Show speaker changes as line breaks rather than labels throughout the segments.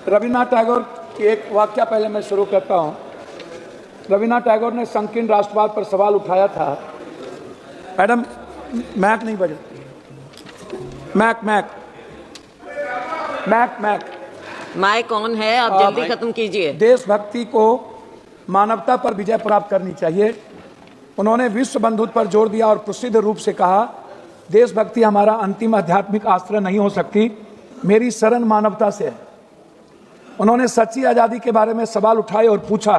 रविन्द्रनाथ टैगोर की एक वाक्य पहले मैं शुरू करता हूँ। रविन्द्रनाथ टैगोर ने संकीर्ण राष्ट्रवाद पर सवाल उठाया था। मैडम मैक नहीं बजे, mic mic mic mic
mic on है, आप जल्दी खत्म कीजिए।
देशभक्ति को मानवता पर विजय प्राप्त करनी चाहिए। उन्होंने विश्व बंधुत्व पर जोर दिया और प्रसिद्ध रूप से कहा, देशभक्ति हमारा अंतिम आध्यात्मिक आश्रय नहीं हो सकती, मेरी शरण मानवता से है। उन्होंने सच्ची आज़ादी के बारे में सवाल उठाए और पूछा,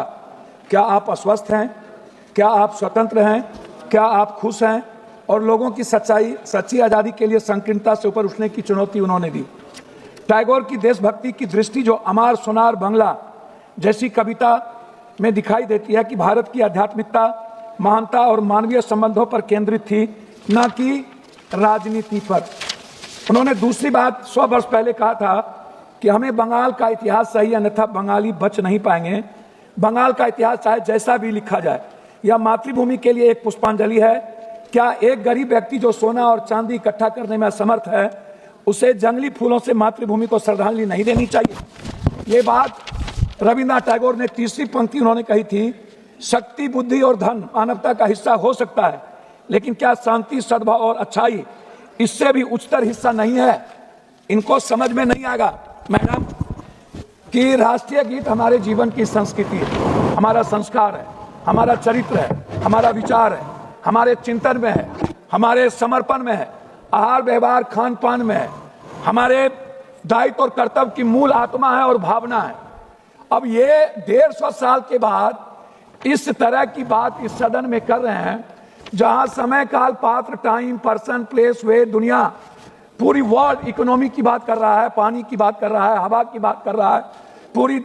क्या आप अस्वस्थ हैं, क्या आप स्वतंत्र हैं, क्या आप खुश हैं? और लोगों की सच्ची आज़ादी के लिए संकीर्णता से ऊपर उठने की चुनौती उन्होंने दी। टैगोर की देशभक्ति की दृष्टि जो अमार सोनार बंगला जैसी कविता में दिखाई देती है कि भारत की आध्यात्मिकता, महानता और मानवीय संबंधों पर केंद्रित थी, न कि राजनीति पर। उन्होंने दूसरी बात 100 वर्ष पहले कहा था कि हमें बंगाल का इतिहास सही, अन्यथा बंगाली बच नहीं पाएंगे। बंगाल का इतिहास चाहे जैसा भी लिखा जाए, यह मातृभूमि के लिए एक पुष्पांजलि है। क्या एक गरीब व्यक्ति जो सोना और चांदी इकट्ठा करने में असमर्थ है, उसे जंगली फूलों से मातृभूमि को श्रद्धांजलि नहीं देनी चाहिए? ये बात रविन्द्रनाथ टैगोर ने तीसरी पंक्ति उन्होंने कही थी, शक्ति, बुद्धि और धन मानवता का हिस्सा हो सकता है, लेकिन क्या शांति, सद्भाव और अच्छाई इससे भी उच्चतर हिस्सा नहीं है? इनको समझ में नहीं आएगा मैडम कि राष्ट्रीय गीत हमारे जीवन की संस्कृति है, हमारा संस्कार है, हमारा चरित्र है, हमारा विचार है, हमारे चिंतन में है, हमारे समर्पण में है, आहार व्यवहार खान पान में है, हमारे दायित्व और कर्तव्य की मूल आत्मा है और भावना है। अब ये 150 साल के बाद इस तरह की बात इस सदन में कर रहे हैं, जहां समय, काल, पात्र, टाइम, पर्सन, प्लेस, वे, दुनिया, पूरी वर्ल्ड इकोनॉमी की बात कर रहा है, पानी की बात कर रहा है, हवा की बात कर रहा है, पूरी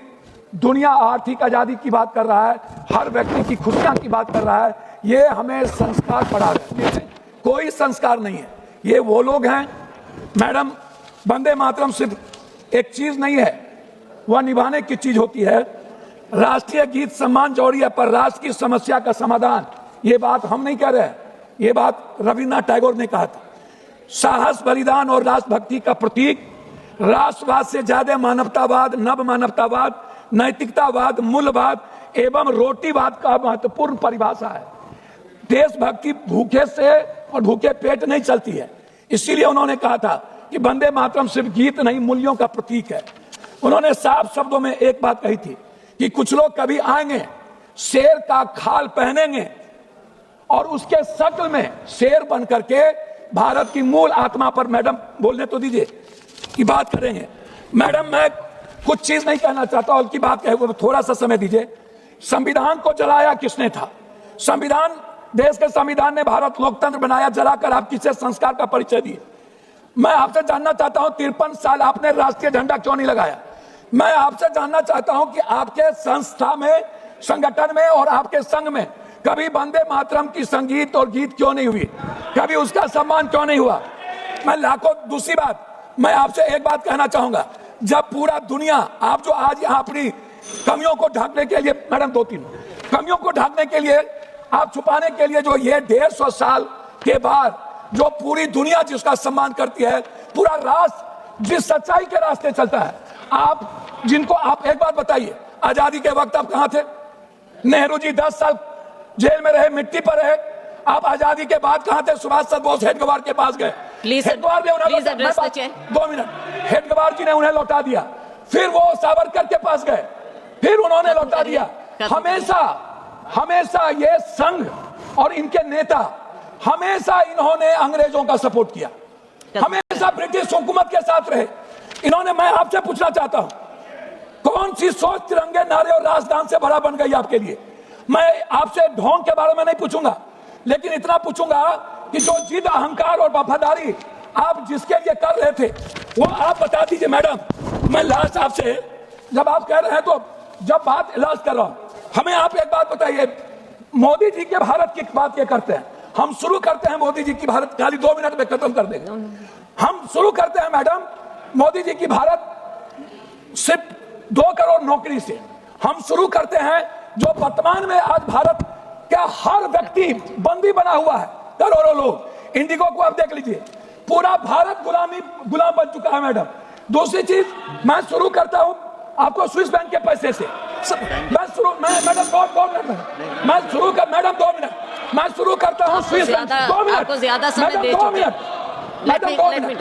दुनिया आर्थिक आजादी की बात कर रहा है, हर व्यक्ति की खुशियां की बात कर रहा है। ये हमें संस्कार पढ़ा रहे हैं, कोई संस्कार नहीं है। ये वो लोग हैं मैडम, वंदे मातरम सिर्फ एक चीज नहीं है, वह निभाने की चीज होती है। राष्ट्रीय गीत सम्मान जरूरी है, पर राष्ट्र की समस्या का समाधान, ये बात हम नहीं कह रहे हैं, ये बात रविन्द्रनाथ टैगोर ने कहा था। साहस, बलिदान और राष्ट्रभक्ति का प्रतीक राष्ट्रवाद से ज्यादा मानवतावाद, नव मानवतावाद, नैतिकतावाद, मूल्यवाद एवं रोटीवाद का महत्वपूर्ण परिभाषा है। देशभक्ति भूखे से और भूखे पेट नहीं चलती है। इसीलिए उन्होंने कहा था कि वंदे मातरम सिर्फ गीत नहीं, मूल्यों का प्रतीक है। उन्होंने साफ शब्दों में एक बात कही थी कि कुछ लोग कभी आएंगे, शेर का खाल पहनेंगे और उसके शक्ल में शेर बन करके भारत की मूल आत्मा पर, मैडम बोलने तो दीजिए, की बात करेंगे। मैडम मैं कुछ चीज नहीं कहना चाहता, और की बात कहे थोड़ा सा समय दीजिए। संविधान को जलाया किसने था? संविधान, देश के संविधान ने भारत लोकतंत्र बनाया, जलाकर आप किसे संस्कार का परिचय दिए? मैं आपसे जानना चाहता हूं 53 साल आपने राष्ट्रीय झंडा क्यों नहीं लगाया? मैं आपसे जानना चाहता हूं कि आपके संस्था में, संगठन में और आपके संघ में कभी वंदे मातरम की संगीत और गीत क्यों नहीं हुई? कभी उसका सम्मान क्यों नहीं हुआ? मैं लाखों, दूसरी बात मैं आपसे एक बात कहना चाहूंगा, जब पूरा दुनिया, आप जो आज यहाँ अपनी कमियों को ढकने के लिए, मैडम 2-3 कमियों को ढकने के लिए, आप छुपाने के लिए, जो ये 150 साल के बाद जो पूरी दुनिया जिसका सम्मान करती है, पूरा राष्ट्र जिस सच्चाई के रास्ते चलता है, आप जिनको, आप एक बात बताइए, आजादी के वक्त आप कहां थे? नेहरू जी 10 साल जेल में रहे, मिट्टी पर रहे। आप आजादी के बाद कहां थे? सुभाष चंद्र बोस हेडगवार के पास गए, हेडगवार ने उन्हें 2 मिनट, हेडगवार जी ने उन्हें लौटा दिया, फिर वो सावरकर के पास गए, फिर उन्होंने लौटा दिया। हमेशा ये संघ और इनके नेता, हमेशा इन्होंने अंग्रेजों का सपोर्ट किया, हमेशा ब्रिटिश हुकूमत के साथ रहे इन्होंने। मैं आपसे पूछना चाहता हूं, कौन सी सोच तिरंगे नारे और राजदान से बड़ा बन गई आपके लिए? मैं आपसे ढोंग के बारे में नहीं पूछूंगा, लेकिन इतना पूछूंगा कि जो जिद, अहंकार और वफादारी आप जिसके लिए कर रहे थे, वो आप बता दीजिए। मैडम मैं लास्ट आपसे, जब आप कह रहे हैं तो जब बात इलाज कर रहा हूं, हमें आप एक बात बताइए, मोदी जी के भारत की बात ये करते हैं, हम शुरू करते हैं मोदी जी की भारत, खाली 2 मिनट में खत्म कर देंगे। हम शुरू करते हैं मैडम मोदी जी की भारत सिर्फ 2 करोड़ नौकरी से। हम शुरू करते हैं जो वर्तमान में आज भारत का हर व्यक्ति बंदी बना हुआ है, करोड़ों लोग। इंडिगो को आप देख लीजिए, पूरा भारत गुलाम बन चुका है मैडम। दूसरी चीज मैं शुरू करता हूं आपको स्विस बैंक के पैसे से मैडम 2 मिनट मैं शुरू कर मैडम 2 मिनट मैं शुरू करता हूँ स्विस बैंक 2 मिनट
आपको ज्यादा समय दे चुके हैं।
मैडम 2 मिनट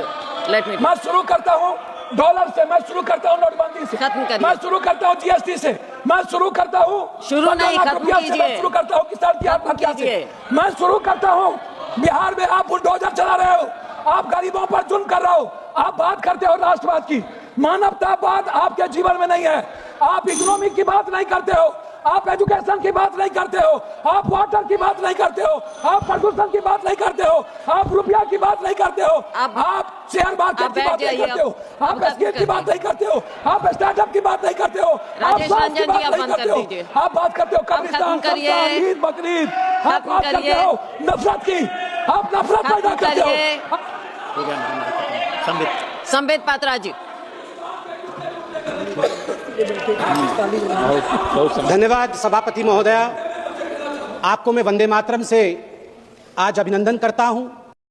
मैं शुरू करता हूँ डॉलर से, मैं शुरू करता हूँ नोटबंदी से,
खत्म करिए।
मैं शुरू करता हूँ जीएसटी से, मैं शुरू करता हूँ
शुरू नहीं, खत्म कीजिए।
मैं शुरू करता हूँ किसान की आत्महत्या से, मैं शुरू करता हूँ बिहार में आप बुलडोजर चला रहे हो, आप गरीबों पर जुल्म कर रहे हो, आप बात करते हो राष्ट्रवाद की, मानवतावाद आपके जीवन में नहीं है, आप इकोनॉमिक की बात नहीं करते हो, आप एजुकेशन की बात नहीं करते हो, आप वाटर की बात नहीं करते हो, आप प्रदूषण की बात नहीं करते हो, आप रुपया की बात नहीं करते हो, आप शेयर मार्केट की बात नहीं करते हो, आप स्किल की बात नहीं करते हो, आप स्टार्टअप की बात नहीं करते हो, आप स्वास्थ्य की बात नहीं करते हो, आप बात करते हो कब्रिस्तान, ईद बकरीद, आप बात करते हो नफरत की, आप नफरत पैदा करते हो।
संबित पात्रा जी।
धन्यवाद सभापति महोदया, आपको मैं वंदे मातरम से आज अभिनंदन करता हूं।